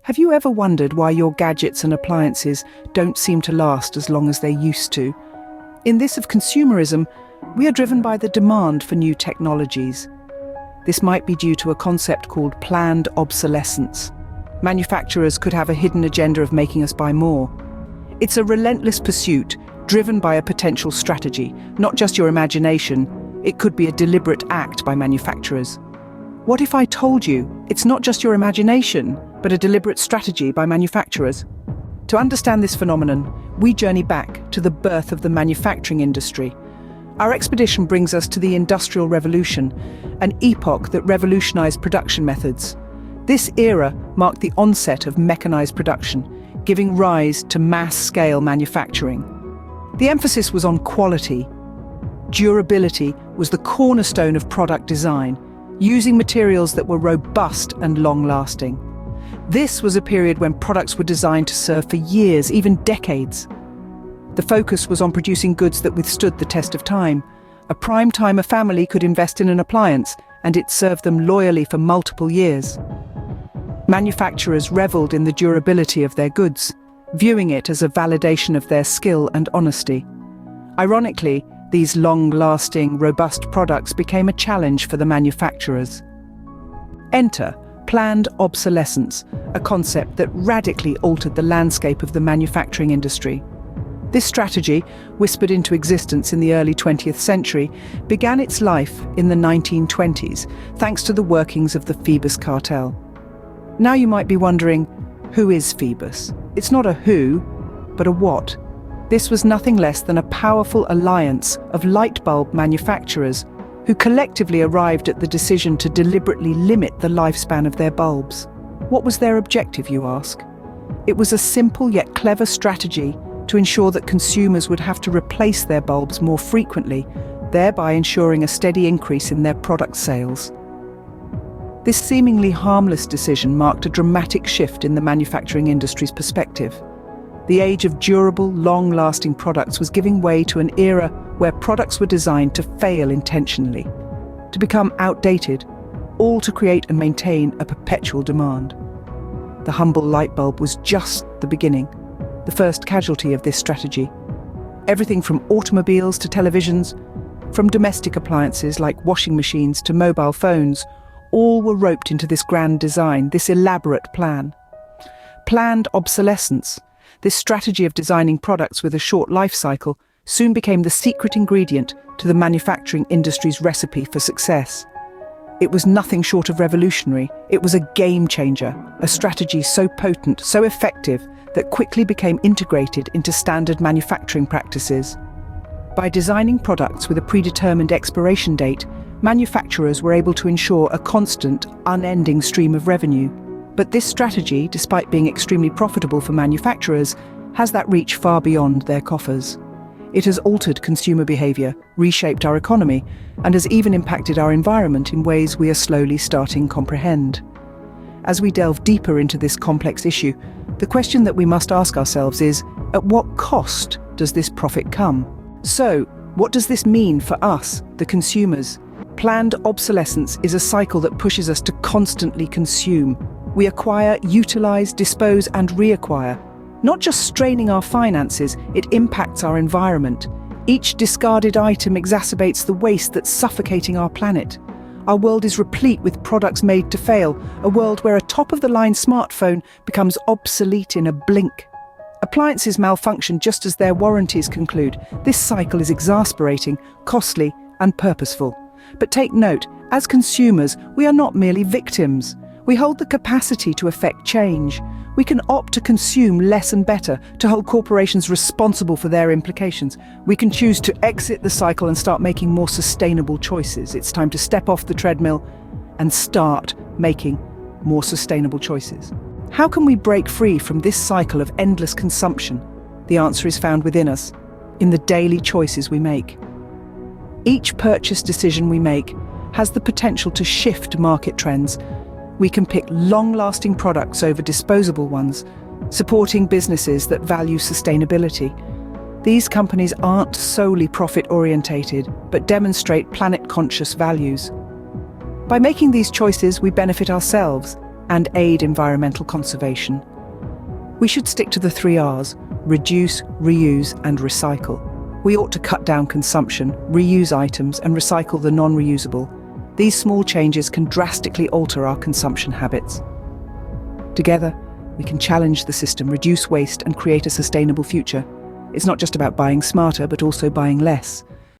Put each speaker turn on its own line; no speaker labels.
Have you ever wondered why your gadgets and appliances don't seem to last as long as they used to? In this of consumerism, we are driven by the demand for new technologies. This might be due to a concept called planned obsolescence. Manufacturers could have a hidden agenda of making us buy more. It's a relentless pursuit, driven by a potential strategy, not just your imagination. It could be a deliberate act by manufacturers. What if I told you it's not just your imagination, but a deliberate strategy by manufacturers? To understand this phenomenon, we journey back to the birth of the manufacturing industry. Our expedition brings us to the Industrial Revolution, an epoch that revolutionized production methods. This era marked the onset of mechanized production, giving rise to mass-scale manufacturing. The emphasis was on quality. Durability was the cornerstone of product design, using materials that were robust and long-lasting. This was a period when products were designed to serve for years, even decades. The focus was on producing goods that withstood the test of time. A prime-time a family could invest in an appliance, and it served them loyally for multiple years. Manufacturers reveled in the durability of their goods, viewing it as a validation of their skill and honesty. Ironically, these long-lasting, robust products became a challenge for the manufacturers. Enter planned obsolescence, a concept that radically altered the landscape of the manufacturing industry. This strategy, whispered into existence in the early 20th century, began its life in the 1920s, thanks to the workings of the Phoebus cartel. Now you might be wondering, who is Phoebus? It's not a who, but a what. This was nothing less than a powerful alliance of light bulb manufacturers who collectively arrived at the decision to deliberately limit the lifespan of their bulbs. What was their objective, you ask? It was a simple yet clever strategy to ensure that consumers would have to replace their bulbs more frequently, thereby ensuring a steady increase in their product sales. This seemingly harmless decision marked a dramatic shift in the manufacturing industry's perspective. The age of durable, long-lasting products was giving way to an era where products were designed to fail intentionally, to become outdated, all to create and maintain a perpetual demand. The humble light bulb was just the beginning, the first casualty of this strategy. Everything from automobiles to televisions, from domestic appliances like washing machines to mobile phones, all were roped into this grand design, this elaborate plan. Planned obsolescence, this strategy of designing products with a short life cycle, soon became the secret ingredient to the manufacturing industry's recipe for success. It was nothing short of revolutionary. It was a game changer, a strategy so potent, so effective, that quickly became integrated into standard manufacturing practices. By designing products with a predetermined expiration date, manufacturers were able to ensure a constant, unending stream of revenue. But this strategy, despite being extremely profitable for manufacturers, has that reach far beyond their coffers. It has altered consumer behavior, reshaped our economy, and has even impacted our environment in ways we are slowly starting to comprehend. As we delve deeper into this complex issue, the question that we must ask ourselves is, at what cost does this profit come? So, what does this mean for us, the consumers? Planned obsolescence is a cycle that pushes us to constantly consume. We acquire, utilize, dispose, and reacquire. Not just straining our finances, it impacts our environment. Each discarded item exacerbates the waste that's suffocating our planet. Our world is replete with products made to fail, a world where a top-of-the-line smartphone becomes obsolete in a blink. Appliances malfunction just as their warranties conclude. This cycle is exasperating, costly, and purposeful. But take note, as consumers, we are not merely victims. We hold the capacity to effect change. We can opt to consume less and better, to hold corporations responsible for their implications. We can choose to exit the cycle and start making more sustainable choices. It's time to step off the treadmill and start making more sustainable choices. How can we break free from this cycle of endless consumption? The answer is found within us, in the daily choices we make. Each purchase decision we make has the potential to shift market trends. We can pick long-lasting products over disposable ones, supporting businesses that value sustainability. These companies aren't solely profit-orientated, but demonstrate planet-conscious values. By making these choices, we benefit ourselves, and aid environmental conservation. We should stick to the 3 Rs: reduce, reuse, and recycle. We ought to cut down consumption, reuse items, and recycle the non-reusable. These small changes can drastically alter our consumption habits. Together, we can challenge the system, reduce waste, and create a sustainable future. It's not just about buying smarter, but also buying less.